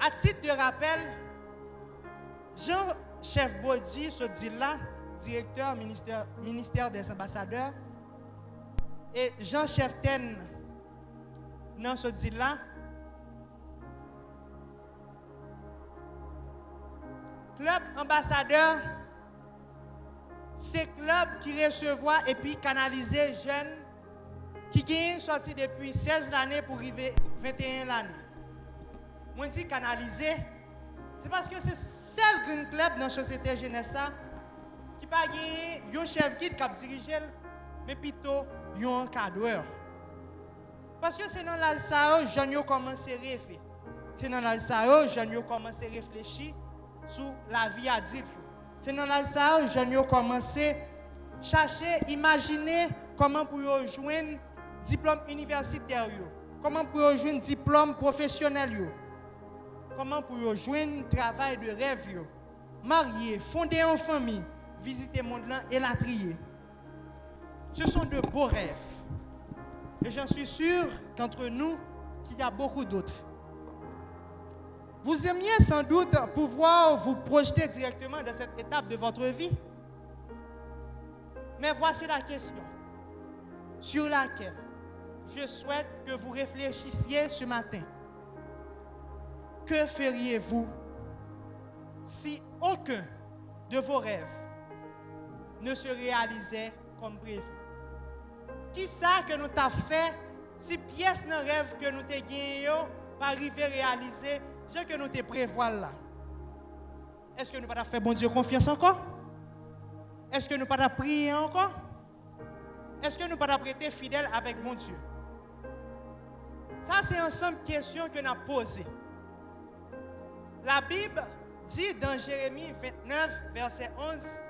À titre de rappel, Jean-Chef Bodji, ce dit-là, directeur ministère des ambassadeurs, et Jean-Chef Ten, dans ce dit-là, club ambassadeur, c'est club qui recevoir et puis canaliser jeunes qui gagnent sorti depuis 16 l'année pour arriver 21 l'année. Moi je dis canaliser, c'est parce que c'est seul green club dans la société jeunesse qui pas gagner un chef guide qui dirige, mais plutôt un cadreur. Parce que c'est dans la salle que jeunes commencent à réfléchir. C'est dans la salle que jeunes commencent à réfléchir sur la vie adulte. C'est dans la salle que jeunes commencent à chercher, imaginer comment pour joindre diplôme universitaire, comment pour joindre diplôme professionnel, comment pour joindre travail de rêve, marier, fonder une famille, visiter le monde et la trier. Ce sont de beaux rêves. Et j'en suis sûr qu'entre nous, il y a beaucoup d'autres. Vous aimiez sans doute pouvoir vous projeter directement dans cette étape de votre vie. Mais voici la question sur laquelle je souhaite que vous réfléchissiez ce matin. Que feriez-vous si aucun de vos rêves ne se réalisait comme prévu? Qui ça que nous t'a fait si pièce de rêve que nous t'ai gagné pas arriver à réaliser, j'ai que nous te prévoit là? Est-ce que nous pas fait bon Dieu confiance encore? Est-ce que nous pas prier encore? Est-ce que nous pas prêter fidèle avec mon Dieu? Ça c'est ensemble de questions que nous avons posées. La Bible dit dans Jérémie 29 verset 11,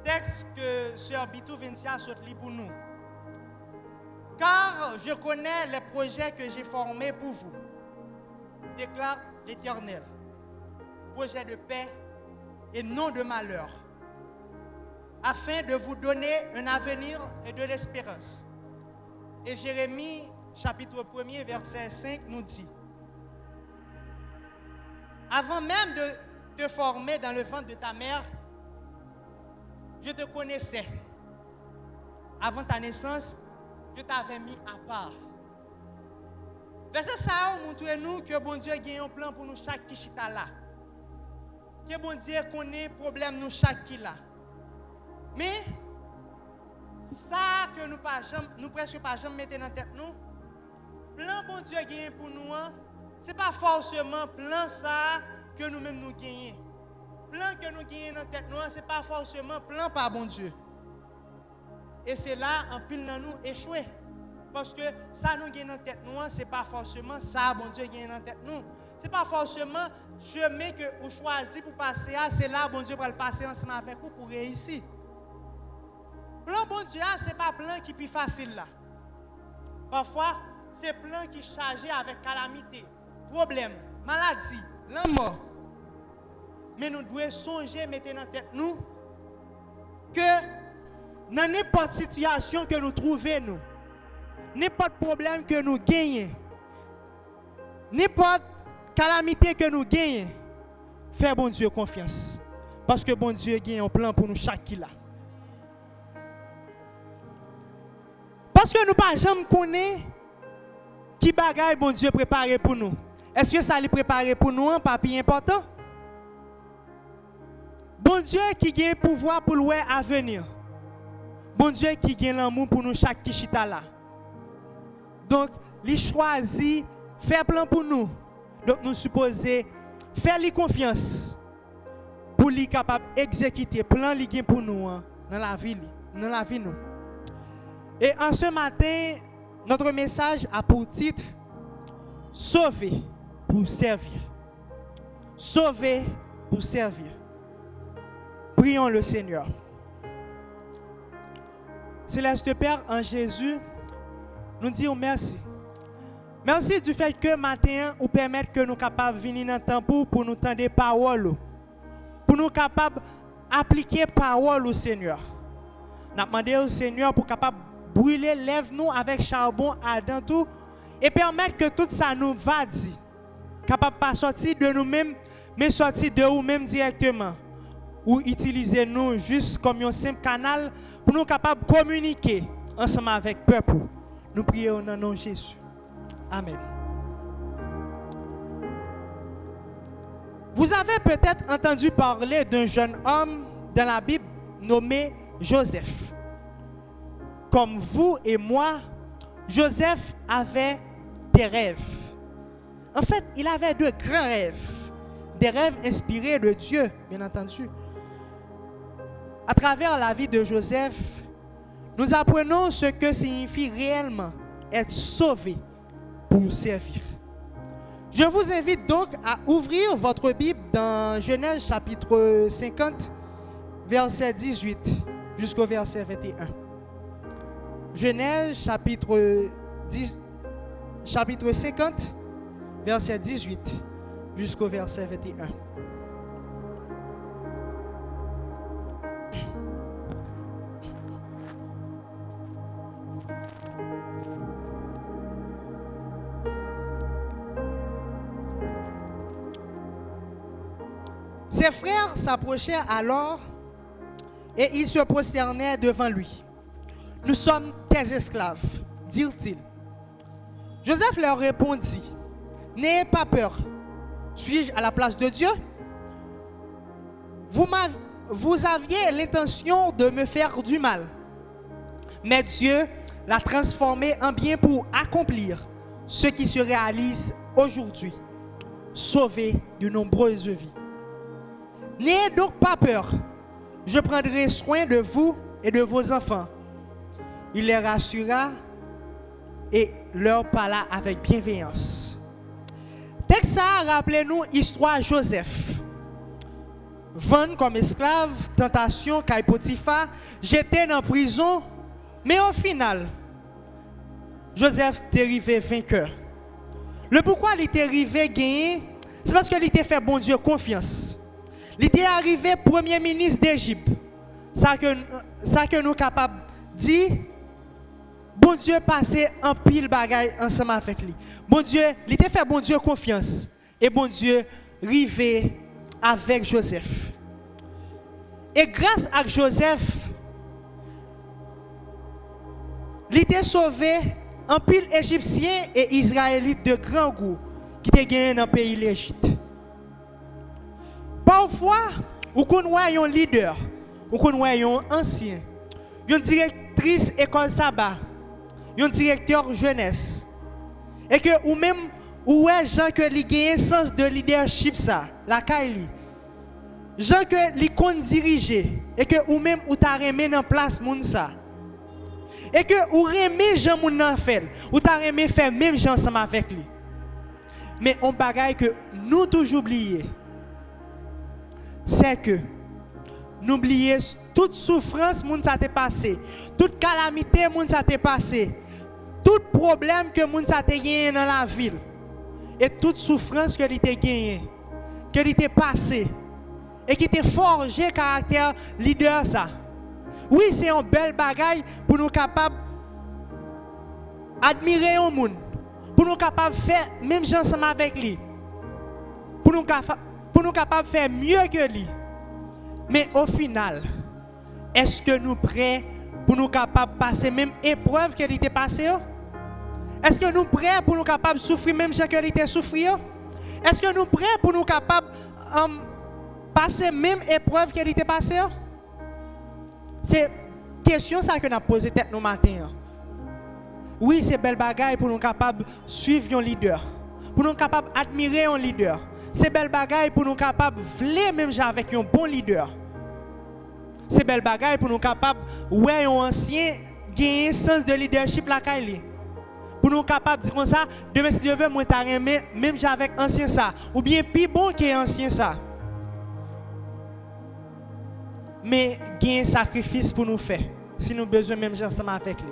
texte que Sœur Bitou Vincia saute pour nous. Car je connais les projets que j'ai formés pour vous, déclare l'Éternel. Projet de paix et non de malheur, afin de vous donner un avenir et de l'espérance. Et Jérémie, chapitre 1er, verset 5, nous dit: avant même de te former dans le ventre de ta mère, je te connaissais. Avant ta naissance, je t'avais mis à part. Verset ça montre-nous que bon Dieu a un plan pour nous chaque qui chita là. Que bon Dieu connaît problème nous chaque qui là. Mais ça que nous presque pas jamais mettre dans tête nous, plan bon Dieu a pour nous, c'est pas forcément plan ça que nous-mêmes nous gagnons. Plan que nous gagnons dans tête nous, c'est pas forcément plan par bon Dieu. Et c'est là, en pile dans nous, échoué. Parce que ça nous gagne dans tête nous, c'est pas forcément ça, bon Dieu gagne dans tête nous. C'est pas forcément chemin que vous choisissez pour passer, c'est là, bon Dieu va le passer ensemble avec vous pour réussir. Plan bon Dieu, c'est pas plan qui est plus facile là. Parfois, c'est plan qui est chargé avec calamité, problème, maladie, la mort. Mais nous devons songer, mettre dans tête nous, que dans n'importe situation que nous trouvons, nous, n'importe problème que nous gagnons, n'importe calamité que nous gagnons, fais bon Dieu confiance. Parce que bon Dieu a un plan pour nous chaque qui là. Parce que nous ne jamais connaître qui bagaille bon Dieu préparé pour nous. Est-ce que ça lui préparé pour nous un papier important? Bon Dieu qui a le pouvoir pour le à venir. Bon Dieu qui a l'amour pour nous chaque qui chita là. Donc, il choisit faire plan pour nous. Donc, nous supposons faire lui confiance pour lui capable d'exécuter plan li pour nous dans la vie nous. Et en ce matin, notre message a pour titre sauver pour servir. Sauver pour servir. Prions le Seigneur. Céleste Père, en Jésus, nous disons merci. Merci du fait que matin, vous permettez que nous capables de venir dans le temps pour nous tendre des paroles. Pour nous capables d'appliquer parole au Seigneur. Nous demandons au Seigneur pour capable brûler, lève-nous avec charbon ardent tout et permettre que tout ça nous va dire. capable pas sortir de nous-mêmes, mais sortir de nous-mêmes directement. Ou utiliser nous juste comme un simple canal pour nous capables de communiquer ensemble avec le peuple. Nous prions dans le nom de Jésus. Amen. Vous avez peut-être entendu parler d'un jeune homme dans la Bible nommé Joseph. Comme vous et moi, Joseph avait des rêves. En fait, il avait de grands rêves. Des rêves inspirés de Dieu, bien entendu. À travers la vie de Joseph, nous apprenons ce que signifie réellement être sauvé pour servir. Je vous invite donc à ouvrir votre Bible dans Genèse chapitre 50, verset 18 jusqu'au verset 21. Genèse chapitre 50, verset 18 jusqu'au verset 21. Ses frères s'approchaient alors et ils se prosternaient devant lui. Nous sommes tes esclaves, dirent-ils. Joseph leur répondit, n'ayez pas peur. Suis-je à la place de Dieu? Vous aviez l'intention de me faire du mal, mais Dieu l'a transformé en bien pour accomplir ce qui se réalise aujourd'hui, sauver de nombreuses vies. N'ayez donc pas peur, je prendrai soin de vous et de vos enfants. Il les rassura et leur parla avec bienveillance. Texte ça, rappelez-nous l'histoire de Joseph. Vendu comme esclave, tentation, Caï Potiphar, jeté en prison, mais au final, Joseph est arrivé vainqueur. Le pourquoi il est arrivé gagné, c'est parce qu'il était fait bon Dieu confiance. Il était arrivé premier ministre d'Égypte. Ça que nous sommes capables de dire, bon Dieu passé en pile bagaille ensemble avec lui. Bon Dieu, il était fait bon Dieu confiance. Et bon Dieu arrivé avec Joseph. Et grâce à Joseph, il était sauvé en pile égyptien et israélite de grand goût qui étaient gagnés dans le pays d'Égypte. Parfois, vous connaissez un leader, vous connaissez un ancien, une directrice école sabbat, un directeur jeunesse. Et que ou même ou est gens que li gagne sens de leadership ça, la Kaili. Gens que li compte diriger et que ou même ou t'a remis en place moun ça. Et que ou remet gens moun nan fait, ou t'a remis faire même gens ensemble avec lui. Mais on bagaille que nous toujours oublier. C'est que n'oubliez toute souffrance moun ça t'est passé, toute calamité moun ça t'est passé, tout problème que moun ça t'est gagné dans la ville et toute souffrance que il t'est gagné, que il t'est passé et qui t'est forgé caractère leader ça. Oui, c'est un bel bagaille pour nous capable admirer un monde, pour nous capable faire même gens ensemble avec lui, pour nous capable faire mieux que lui. Mais au final, est-ce que nous prêts pour nous capables passer même épreuve qu'elle était passée? Est-ce que nous prêts pour nous capables souffrir même ce qu'elle était souffrir? Est-ce que nous prêts pour nous capables passer même épreuve qu'elle était passée? C'est question ça que nous avons posé tête nous matin. Oui, c'est belle bagaille pour nous capables suivre un leader, pour nous capables admirer un leader. C'est belle bagaille pour nous capables vler même avec un bon leader. C'est belle bagaille pour nous capables ouais un ancien gagner sens de leadership la Kaili. Pour nous capables dire comme ça, demain si Dieu veut moi t'a remet même avec ancien ça ou bien plus bon que ancien ça. Mais gain sacrifice pour nous faire si nous besoin même ensemble avec lui.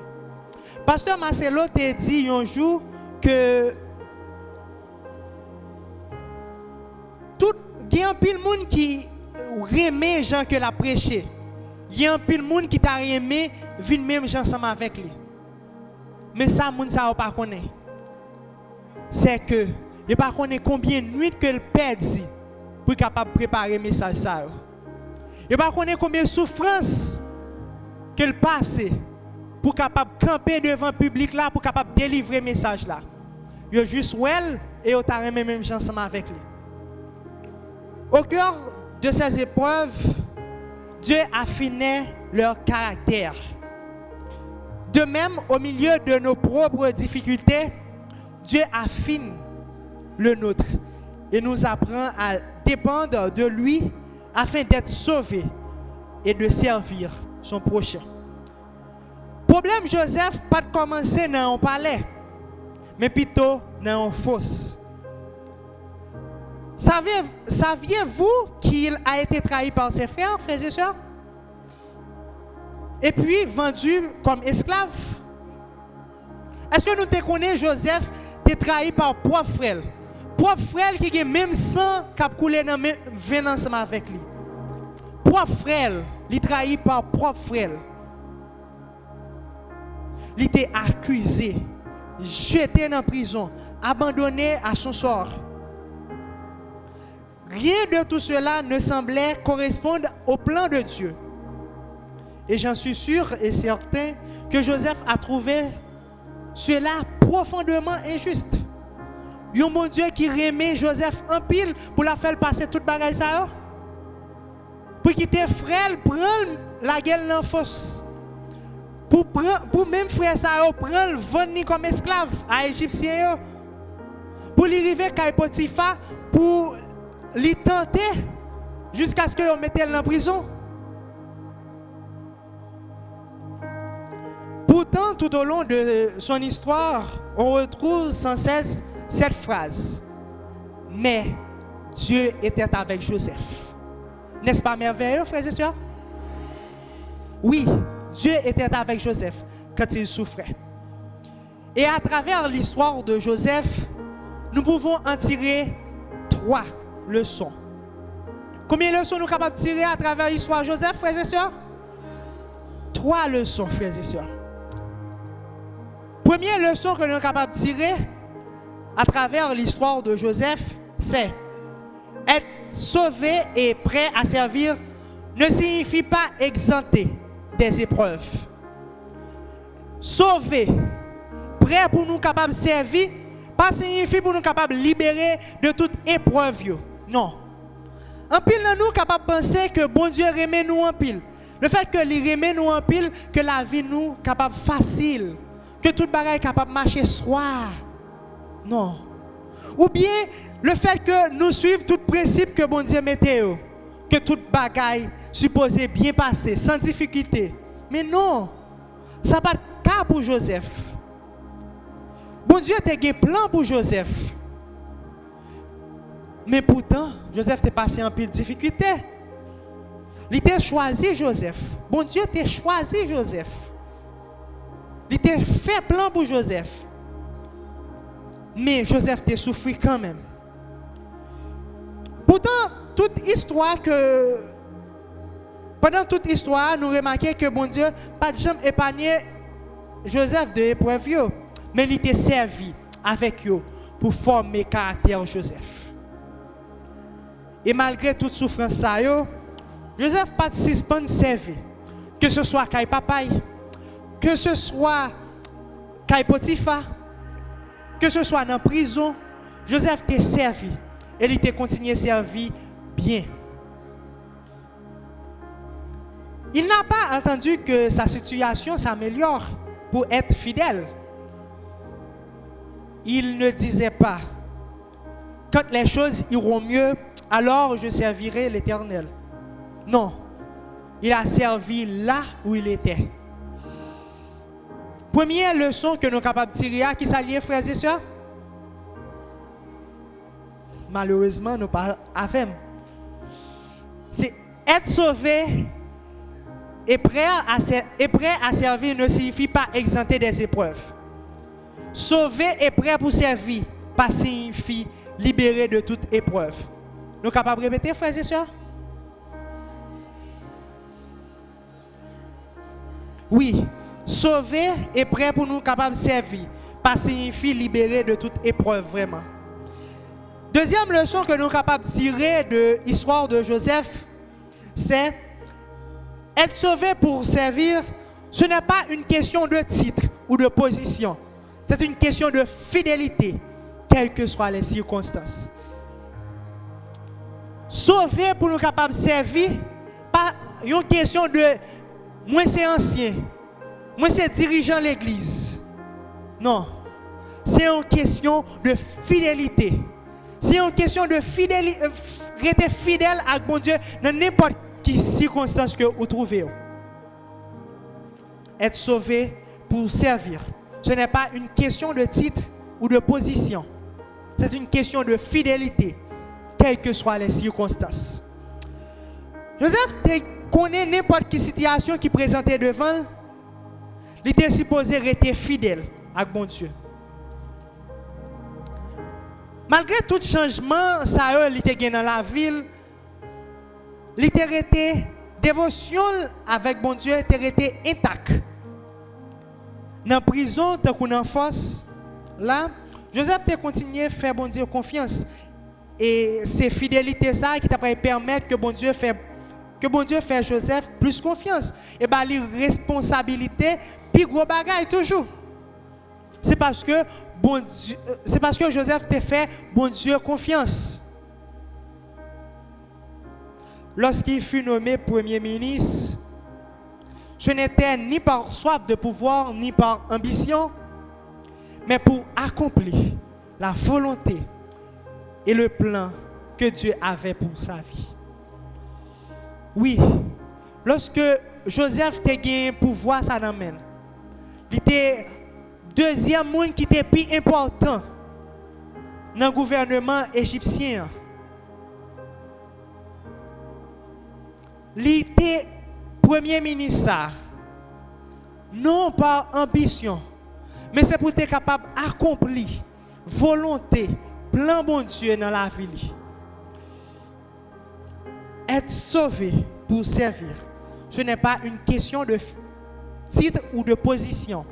Pasteur Marcelo t'a dit un jour que il y a un pile monde qui remet gens que l'a prêché. Il y a un pile monde qui t'a remet vinn même gens ensemble avec lui. Mais ça monde ça pas connaît. C'est que Et par contre, combien de nuits que le perdit pour capable préparer message ça. Et par contre, combien de souffrances que le passé pour capable camper devant le public là pour capable délivrer message là. Yo juste well et au t'a même chance avec lui. Au cœur de ces épreuves, Dieu affinait leur caractère. De même, au milieu de nos propres difficultés, Dieu affine le nôtre et nous apprend à dépendre de lui afin d'être sauvés et de servir son prochain. Problème Joseph, pas de commencer dans un palais, mais plutôt dans une fosse. Saviez-vous qu'il a été trahi par ses frères, frères et sœurs? Et puis vendu comme esclave? Est-ce que nous te connaissons Joseph est trahi par propre frère? Propre frère qui a même sang qui a coulé dans le vin ensemble avec lui. Propre frère, il est trahi par propre frère. Il était accusé, jeté dans la prison, abandonné à son sort. Rien de tout cela ne semblait correspondre au plan de Dieu. Et j'en suis sûr et certain que Joseph a trouvé cela profondément injuste. Il y a un bon Dieu qui remet Joseph en pile pour la faire passer toute bagaille ça. Pour qu'il te frère prendre la gueule dans la fosse. Pour même frère ça prendre vendre comme esclave à Égyptien. Pour lui arriver à Potiphar pour lui tenter jusqu'à ce qu'on mette dans la prison. Pourtant, tout au long de son histoire, on retrouve sans cesse cette phrase. Mais Dieu était avec Joseph. N'est-ce pas merveilleux, frères et sœurs? Oui, Dieu était avec Joseph quand il souffrait. Et à travers l'histoire de Joseph, nous pouvons en tirer 3 leçons. Combien de leçons nous sommes capables de tirer à travers l'histoire de Joseph, frères et sœurs? 3 leçons, frères et sœurs. Première leçon que nous sommes capables de tirer à travers l'histoire de Joseph, c'est être sauvé et prêt à servir ne signifie pas exempter des épreuves. Sauvé, prêt pour nous capables de servir, pas signifie pour nous capables de libérer de toute épreuve. Non. En pile, nous capables de penser que bon Dieu remet nous en pile. Le fait que il remet nous en pile, que la vie nous capable facile, que toute bagaille capable de marcher soir. Non. Ou bien le fait que nous suivons tout principe que bon Dieu mettait, que toute bagaille supposée bien passer sans difficulté. Mais non, ça pas de cas pour Joseph. Bon Dieu a un plan pour Joseph. Mais pourtant, Joseph est passé en pile de difficulté. Il a choisi Joseph. Bon Dieu t'a choisi Joseph. Il t'a fait plan pour Joseph. Mais Joseph t'a souffert quand même. Pourtant, pendant toute histoire, nous remarquons que bon Dieu pas de jamais épargné Joseph de l'épreuve, mais il était servi avec eux pour former le caractère Joseph. Et malgré toute souffrance, Joseph pas de suspendre servir. Que ce soit Kai Papaye, que ce soit Kai Potiphar, que ce soit dans la prison, Joseph t'a servi. Et il t'a continué à servir bien. Il n'a pas entendu que sa situation s'améliore pour être fidèle. Il ne disait pas, quand les choses iront mieux, alors je servirai l'Éternel. Non, il a servi là où il était. Première leçon que nous sommes capables de tirer, qui s'allie, frères et sœurs? Malheureusement, nous pas avec. C'est être sauvé et prêt à servir ne signifie pas exempter des épreuves. Sauvé et prêt pour servir, pas signifie libérer de toute épreuve. Nous sommes capables de répéter, frères et sœurs? Oui, sauvé et prêt pour nous capables de servir, pas signifie libérer de toute épreuve, vraiment. Deuxième leçon que nous sommes capables de tirer de l'histoire de Joseph, c'est être sauvé pour servir. Ce n'est pas une question de titre ou de position. C'est une question de fidélité, quelles que soient les circonstances. Sauvé pour nous capables de servir, pas une question de moi c'est ancien, moi c'est dirigeant l'église. Non, c'est une question de fidélité. C'est une question de fidélité, rester fidèle à bon Dieu dans n'importe quelle circonstance que vous trouvez. Être sauvé pour servir. Ce n'est pas une question de titre ou de position. C'est une question de fidélité, quelles que soient les circonstances. Joseph connaît n'importe quelle situation qui présentait devant. Il était supposé rester fidèle à bon Dieu. Malgré tout changement, ça il était dans la ville. Il était resté dévotion avec bon Dieu, était resté intact. Dans la prison, tant qu'on en force, là, Joseph a continué à faire bon Dieu confiance. Et c'est fidélité ça qui t'a permettre que bon Dieu fait Joseph plus confiance. Et bien, les responsabilités, puis gros bagaille toujours. C'est parce que Joseph t'a fait bon Dieu confiance. Lorsqu'il fut nommé premier ministre, ce n'était ni par soif de pouvoir, ni par ambition, mais pour accomplir la volonté et le plan que Dieu avait pour sa vie. Oui, lorsque Joseph a gagné pouvoir, ça l'amène. Il était deuxième monde qui était plus important dans le gouvernement égyptien. Il était premier ministre, non par ambition, mais c'est pour être capable d'accomplir volonté, plan bon Dieu dans la vie. Être sauvé pour servir, ce n'est pas une question de titre ou de position.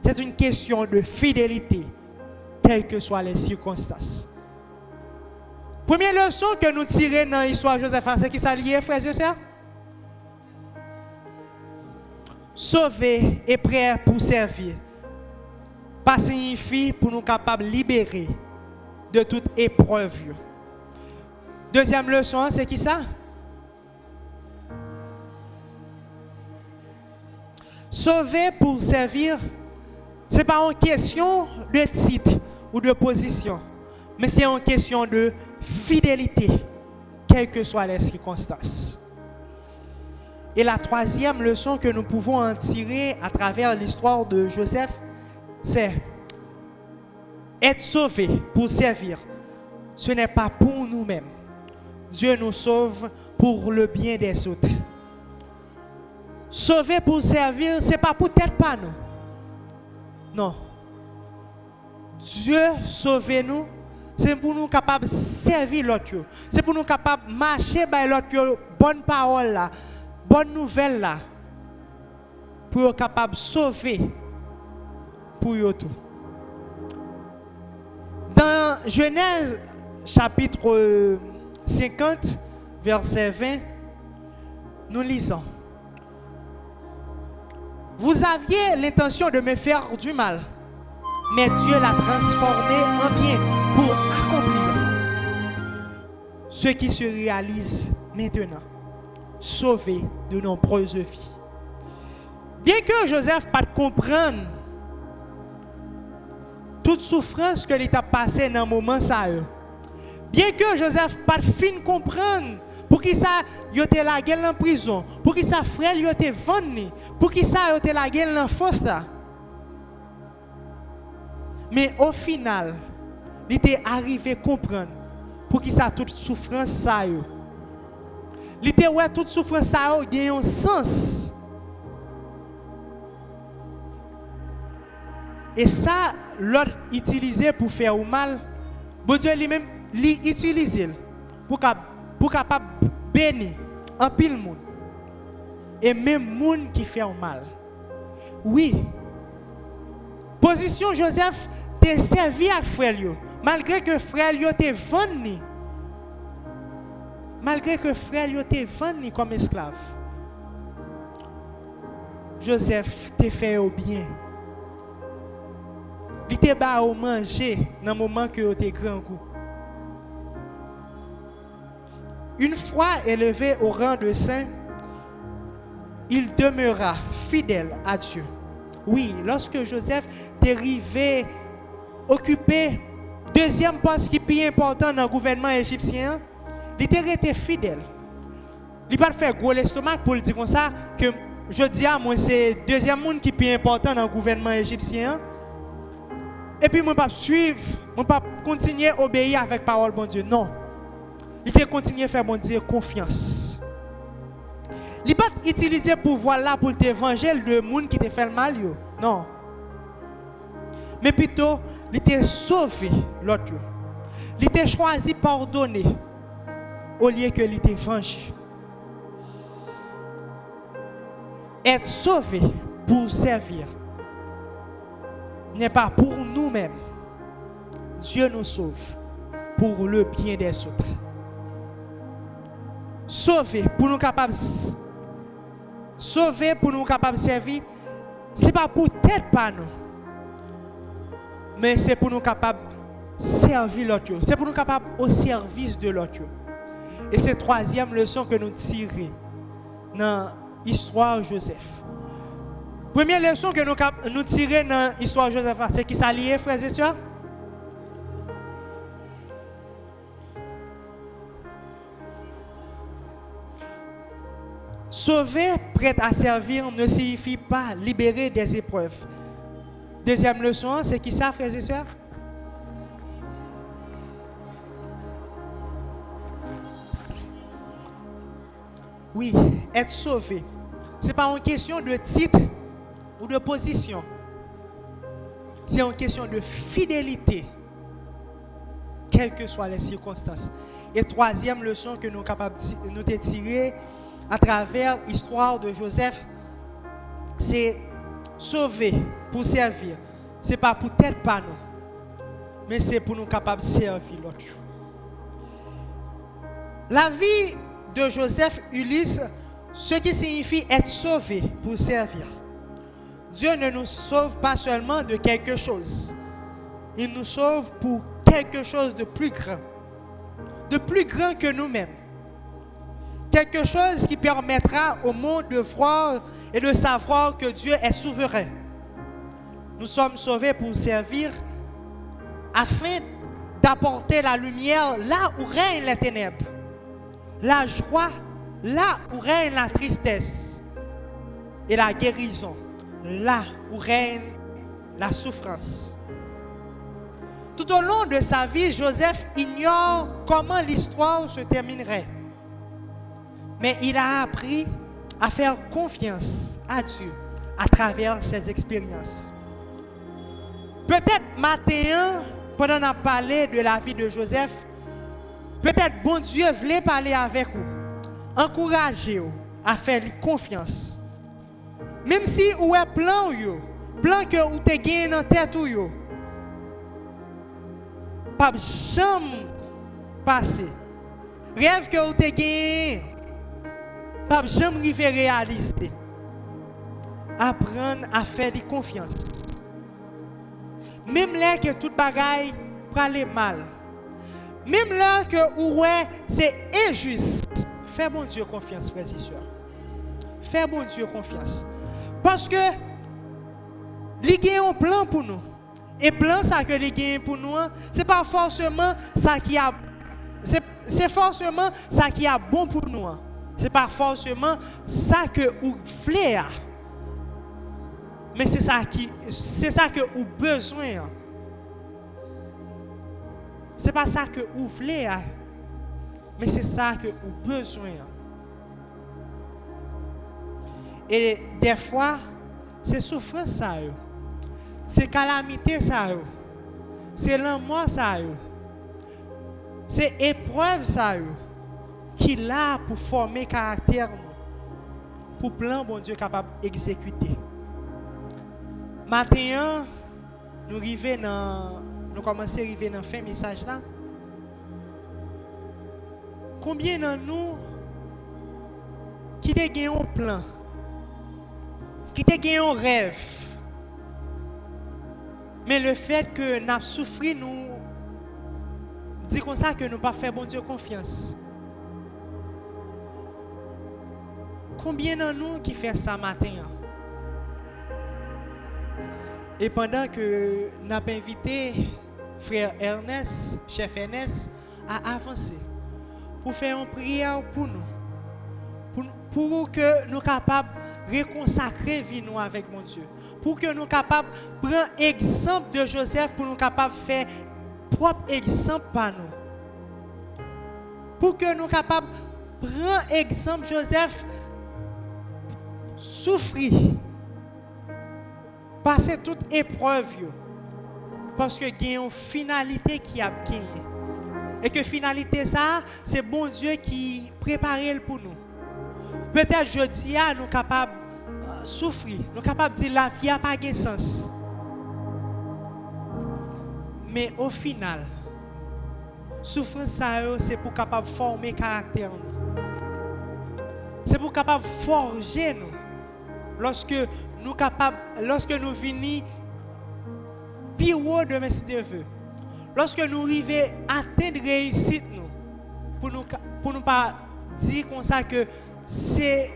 C'est une question de fidélité, quelles que soient les circonstances. Première leçon que nous tirons dans l'histoire de Joseph, c'est qui s'allie, frères et sœurs? Sauvé et prêt pour servir. Pas signifie pour nous capables de libérer de toute épreuve. Deuxième leçon, c'est qui ça? Sauvé pour servir, ce n'est pas une question de titre ou de position, mais c'est une question de fidélité, quelles que soient les circonstances. Et la troisième leçon que nous pouvons en tirer à travers l'histoire de Joseph, c'est être sauvé pour servir. Ce n'est pas pour nous-mêmes. Dieu nous sauve pour le bien des autres. Sauver pour servir, ce n'est pas pour tête pas nous. Non. Dieu sauve nous, c'est pour nous capables de servir l'autre. C'est pour nous capables de marcher par l'autre, bonne parole là, bonne nouvelle là, pour être capables de sauver pour eux tout. Dans Genèse chapitre 50, verset 20, nous lisons. Vous aviez l'intention de me faire du mal, mais Dieu l'a transformé en bien pour accomplir ce qui se réalise maintenant, sauver de nombreuses vies. Bien que Joseph ne comprenne pas toute souffrance que l'État passé dans le moment ça, bien que Joseph pas fin comprendre pour qui ça il était la gueule en prison, pour qui ça frère il était vendu, pour qui ça il était la gueule en fosse là. Mais au final, il était arrivé à comprendre pour qui ça toute souffrance ça yo. Il était ouais toute souffrance ça a un sens. Et ça l'autre utilisé pour faire au mal, bon Dieu lui-même l'utilise pour capable bénir en pile monde et même monde qui fait au mal. Oui. Position Joseph te servi à frère yo Malgré que frère yo te vendu, malgré que frère yo te vendu comme esclave, Joseph te fait au bien. Il te ba au manger dans le moment que tu es grand goût. Une fois élevé au rang de saint, il demeura fidèle à Dieu. Oui, lorsque Joseph est arrivé, occupé deuxième poste qui est plus important dans le gouvernement égyptien, il était fidèle. Il n'a pas fait gros l'estomac pour le dire comme ça, que je dis à moi, c'est le deuxième monde qui est plus important dans le gouvernement égyptien. Et puis, je ne vais pas suivre, je ne vais pas continuer à obéir avec la parole de bon Dieu. Non. Il a continué à faire bon Dieu confiance. Il n'a pas utilisé le pouvoir là pour t'évangéliser le monde qui te fait le mal. Non. Mais plutôt, il t'a sauvé l'autre. Il t'a choisi pardonner au lieu que il t'a vengé. Être sauvé pour servir n'est pas pour nous-mêmes. Dieu nous sauve pour le bien des autres. Sauver pour nous capables de servir, ce n'est pas pour tête pas nous, mais c'est pour nous capables de servir l'autre. C'est pour nous capables au service de l'autre. Et c'est la troisième leçon que nous tirons dans l'histoire de Joseph. Première leçon que nous tirons dans l'histoire de Joseph, c'est qui s'allie, frères et sœurs? Sauver, prêt à servir, ne signifie pas libérer des épreuves. Deuxième leçon, c'est qui ça, frères et sœurs? Oui, être sauvé. Ce n'est pas une question de titre ou de position. C'est une question de fidélité, quelles que soient les circonstances. Et troisième leçon que nous sommes capables de tirer à travers l'histoire de Joseph, c'est sauver pour servir. Ce n'est pas pour tête pas nous, mais c'est pour nous capables de servir l'autre. La vie de Joseph illustre ce qui signifie être sauvé pour servir. Dieu ne nous sauve pas seulement de quelque chose. Il nous sauve pour quelque chose de plus grand que nous-mêmes. Quelque chose qui permettra au monde de voir et de savoir que Dieu est souverain. Nous sommes sauvés pour servir afin d'apporter la lumière là où règnent les ténèbres, la joie là où règne la tristesse et la guérison, là où règne la souffrance. Tout au long de sa vie, Joseph ignore comment l'histoire se terminerait. Mais il a appris à faire confiance à Dieu à travers ses expériences. Peut-être matin, pendant qu'on a parlé de la vie de Joseph, peut-être bon Dieu voulait parler avec vous, encourager vous à faire confiance. Même si vous avez plan que vous avez gagné dans la tête, pas jamais passer. Rêve que vous avez gagné, pas jamais réaliser. Apprendre à faire confiance. Même là que toute bagaille peut aller mal. Même là que ouais, c'est injuste. Fais bon Dieu confiance, frères et sœurs. Fais bon Dieu confiance. Parce que il y a un plan pour nous. Et plan ça que il y a pour nous, c'est pas forcément ça qui a c'est forcément ça qui est bon pour nous. C'est pas forcément ça que vous voulez. Mais c'est ça que vous avez besoin. C'est pas ça que vous voulez. Mais c'est ça que vous avez besoin. Et des fois, c'est souffrance ça. C'est calamité ça. C'est l'amour ça. C'est épreuve ça. Qui est là pour former caractère. Pour plan bon Dieu capable d'exécuter. Maintenant, nous arrivons nous commençons à arriver dans la fin du message là. Combien de nous qui te gagné un plan, qui te gagné un rêve, mais le fait que nous avons souffert nous dit comme ça que nous pas fait bon Dieu confiance. Combien de nous qui fait ça matin? Et pendant que nous avons invité frère Ernest, chef Ernest, à avancer pour faire une prière pour nous, pour que nous soyons capables de reconsacrer vie nous avec mon Dieu, pour que nous soyons capables de prendre exemple de Joseph, pour nous capables de faire propre exemple par nous, pour que nous soyons capables de prendre exemple Joseph, souffrir, passer toute épreuve, parce que il y a une finalité qui a gagné. Et que finalité ça, c'est bon Dieu qui prépare pour nous. Peut-être jeudi, nous sommes capables de souffrir, nous sommes capables de dire la vie n'a pas de sens. Mais au final, souffrance c'est pour capable former caractère nous. C'est pour capable forger nous. Lorsque nous venons pire de merci de vœux. Lorsque nous arrivons à atteindre réussite nous, pour nous pas dire comme ça que c'est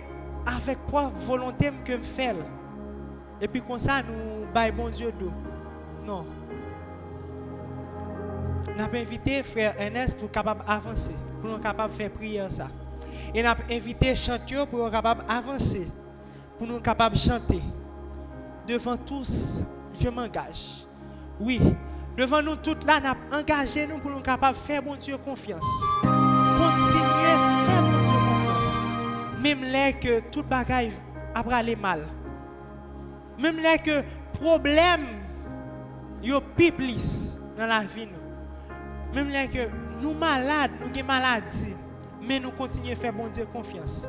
avec propre volonté que je fais. Et puis comme ça nous baillons bon Dieu d'eau. Non. Nous avons invité frère Ernest pour capable avancer, pour nous capable faire prière ça. Et nous avons invité chanteur pour nous capable avancer, pour nous capable chanter. Devant tous, je m'engage. Oui, devant nous toutes là, nous avons engagé nous pour nous capables de faire bon Dieu confiance. Continuer à faire bon Dieu confiance. Même là que tout bagaille a aller mal. Même là que problème yo piplis dans la vie nous. Même là que nous malades, nous avons maladie, mais nous continuons à faire bon Dieu confiance.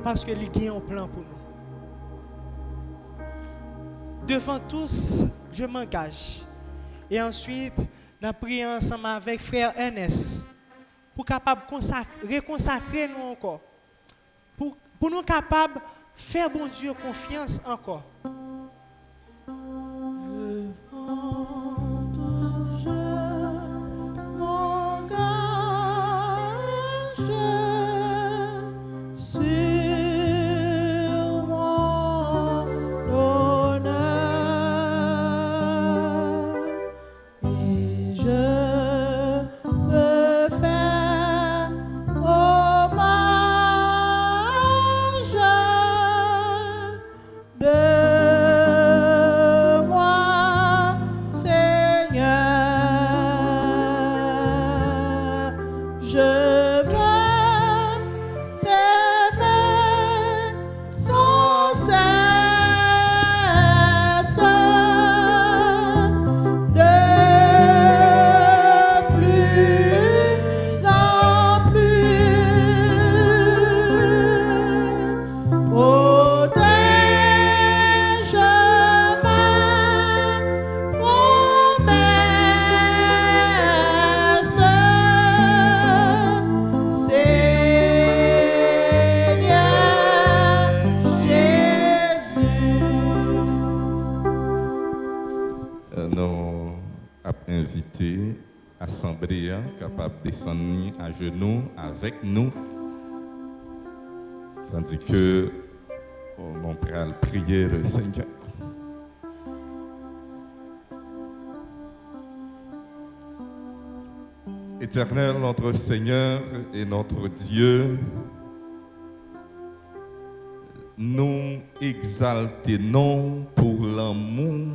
Parce que il y a un plan pour nous. Devant tous, je m'engage. Et ensuite, nous prions ensemble avec frère Ernest pour capable reconsacrer nous encore. Pour nous capables de faire bon Dieu confiance encore. Capable de descendre à genoux avec nous, tandis que on va prier le Seigneur. Éternel, notre Seigneur et notre Dieu, nous exaltons pour l'amour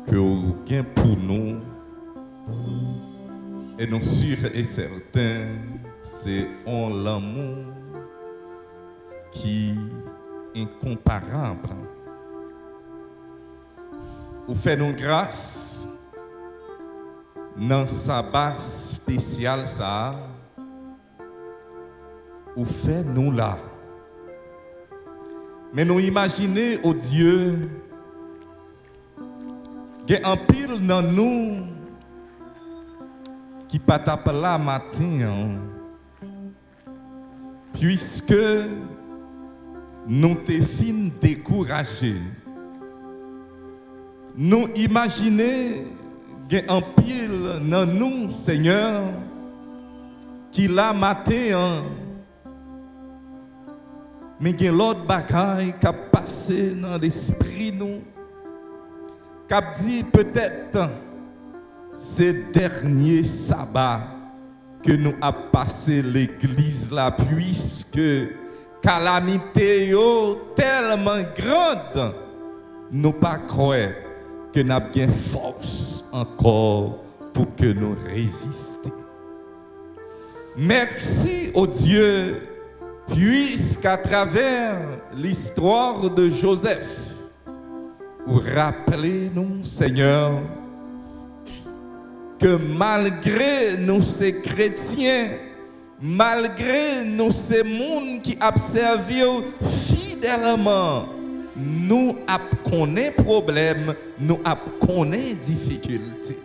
que vous avez pour nous. Et nous sûrs et certains, c'est un l'amour qui est incomparable. Vous faites nous grâce dans sabbat spécial ça. Vous faites nous là. Mais nous imaginez au Dieu qu'il y a un pile dans nous qui pas tape là matin, puisque nous t'es fin découragés. Nous imaginons qu'il y a un pile dans nous, Seigneur, qui l'a matin, mais il y a l'autre bagaille qui a passé dans l'esprit nous, qui a dit peut-être ces derniers sabbats que nous a passé l'église là, puisque calamité yo tellement grande, nous pas croire que nous avons bien force encore pour que nous résistions. Merci au Dieu, puisqu'à travers l'histoire de Joseph, vous rappelez-nous, Seigneur, que malgré nous ces chrétiens, malgré nous ces monde qui observent fidèlement, nous connaissons problème, nous connaissons difficultés.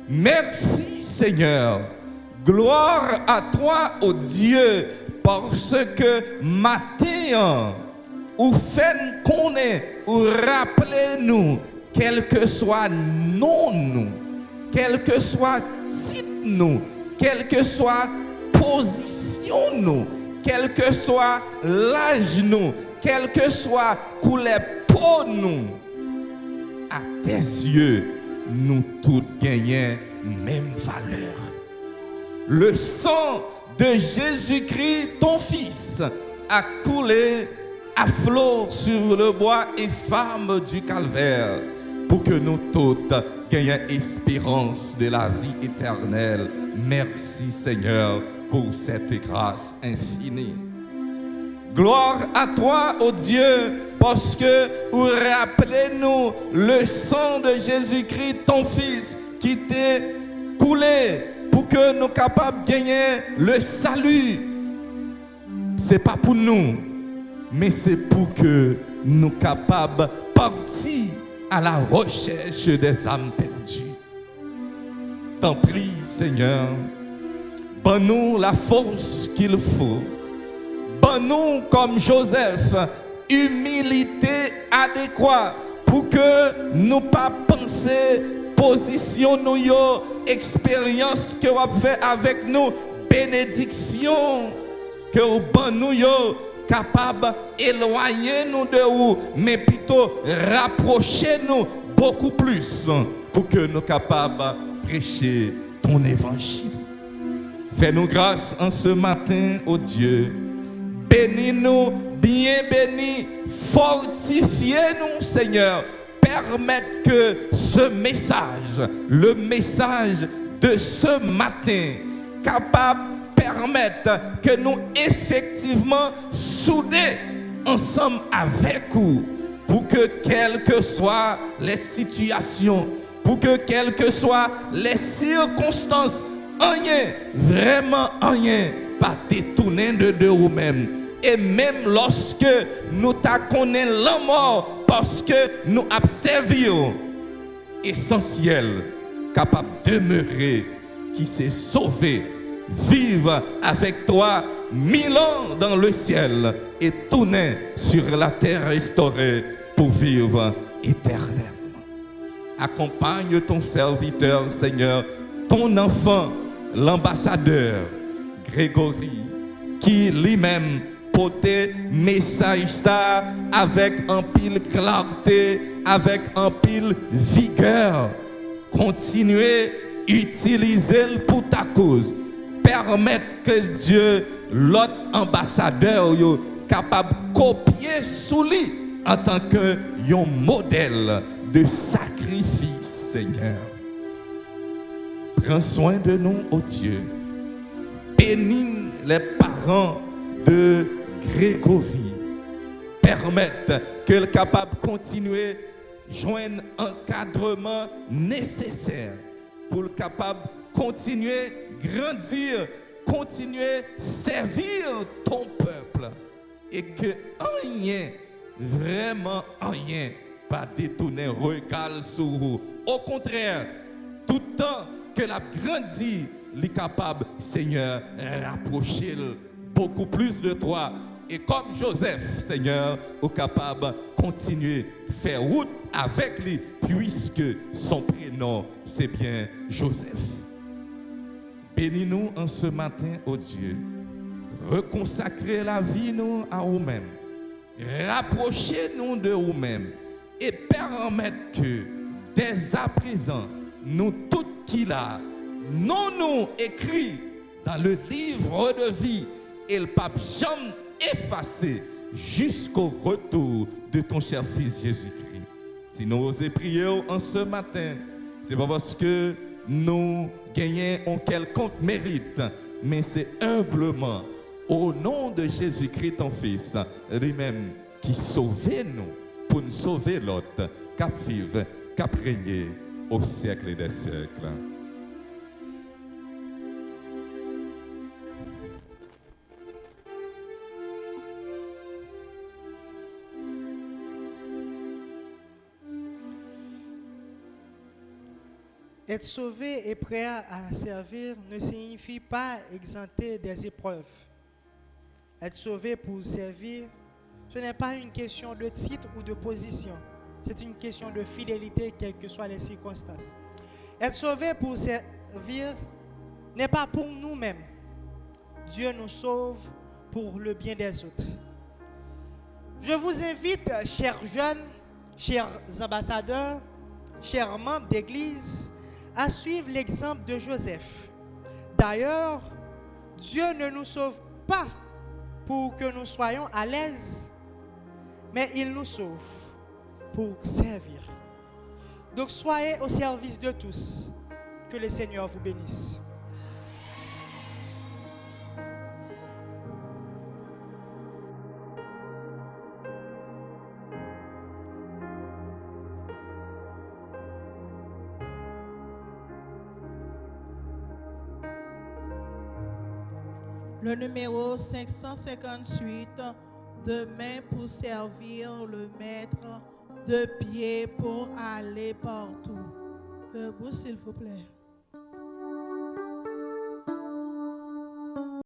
Merci Seigneur, gloire à toi, ô Dieu, parce que matin, ou fait connaître, ou rappelez-nous, quel que soit nous, quel que soit titre nous, quel que soit position nous, quel que soit l'âge nous, quel que soit couleur peau nous, à tes yeux, nous tous gagnons même valeur. Le sang de Jésus-Christ, ton Fils, a coulé à flot sur le bois infâme du calvaire pour que nous toutes gagnions espérance de la vie éternelle. Merci Seigneur pour cette grâce infinie. Gloire à toi, ô Dieu, parce que vous rappelez-nous le sang de Jésus-Christ, ton Fils, qui t'est coulé pour que nous soyons capables de gagner le salut. Ce n'est pas pour nous, mais c'est pour que nous soyons capables de partir à la recherche des âmes perdues. T'en prie, Seigneur, donne-nous la force qu'il faut. Donne-nous, comme Joseph, humilité adéquate pour que nous ne pas penser, position nous, expérience que vous fait avec nous, bénédiction que vous nous capable d'éloigner nous de vous, mais plutôt rapprocher nous beaucoup plus pour que nous soyons capables de prêcher ton évangile. Fais-nous grâce en ce matin, ô Dieu. Bénis-nous, bien bénis, fortifiez-nous, Seigneur. Permettre que ce message, le message de ce matin, capable de permettre que nous effectivement soudés ensemble avec vous, pour que quelles que soient les situations, pour que quelles que soient les circonstances, rien, vraiment rien, pas détourner de vous-même. Et même lorsque nous connaissons la mort, parce que nous observons essentiel, capable de demeurer, qui s'est sauvé, vivre avec toi 1000 ans dans le ciel et tourner sur la terre restaurée pour vivre éternellement. Accompagne ton serviteur, Seigneur, ton enfant, l'ambassadeur Grégory, qui lui-même porter message ça avec un pile clarté, avec un pile vigueur. Continuez à utiliser pour ta cause. Permettre que Dieu, l'autre ambassadeur, capable de copier sous lui en tant que un modèle de sacrifice, Seigneur. Prends soin de nous, ô Dieu. Bénis les parents de Grégory. Permettre qu'elle soit capable de continuer à joindre l'encadrement nécessaire pour être capable de continuer à grandir, continuer à servir ton peuple. Et que rien, vraiment rien, pas détourner regard sur vous. Au contraire, tout le temps, que l'a grandi, il est capable, Seigneur, rapprocher beaucoup plus de toi. Et comme Joseph, Seigneur, est capable de continuer à faire route avec lui, puisque son prénom, c'est bien Joseph. Bénis-nous en ce matin, ô Dieu. Reconsacrer la vie nous à nous-mêmes. Rapprochez-nous de nous-mêmes. Et permettre que, dès à présent, nous tout qui là, nous écrits dans le livre de vie, et le pape jamais effacé jusqu'au retour de ton cher Fils Jésus-Christ. Si nous osons prier en ce matin, ce n'est pas parce que nous gagnons un quelconque mérite, mais c'est humblement au nom de Jésus-Christ, ton Fils, lui-même qui sauve nous pour nous sauver l'autre, cap vivre, cap régner au siècle des siècles. Être sauvé et prêt à servir ne signifie pas exempter des épreuves. Être sauvé pour servir, ce n'est pas une question de titre ou de position. C'est une question de fidélité, quelles que soient les circonstances. Être sauvé pour servir n'est pas pour nous-mêmes. Dieu nous sauve pour le bien des autres. Je vous invite, chers jeunes, chers ambassadeurs, chers membres d'Église, à suivre l'exemple de Joseph. D'ailleurs, Dieu ne nous sauve pas pour que nous soyons à l'aise, mais il nous sauve pour servir. Donc soyez au service de tous. Que le Seigneur vous bénisse. Le numéro 558, de main pour servir le maître, de pied pour aller partout. Debout, s'il vous plaît.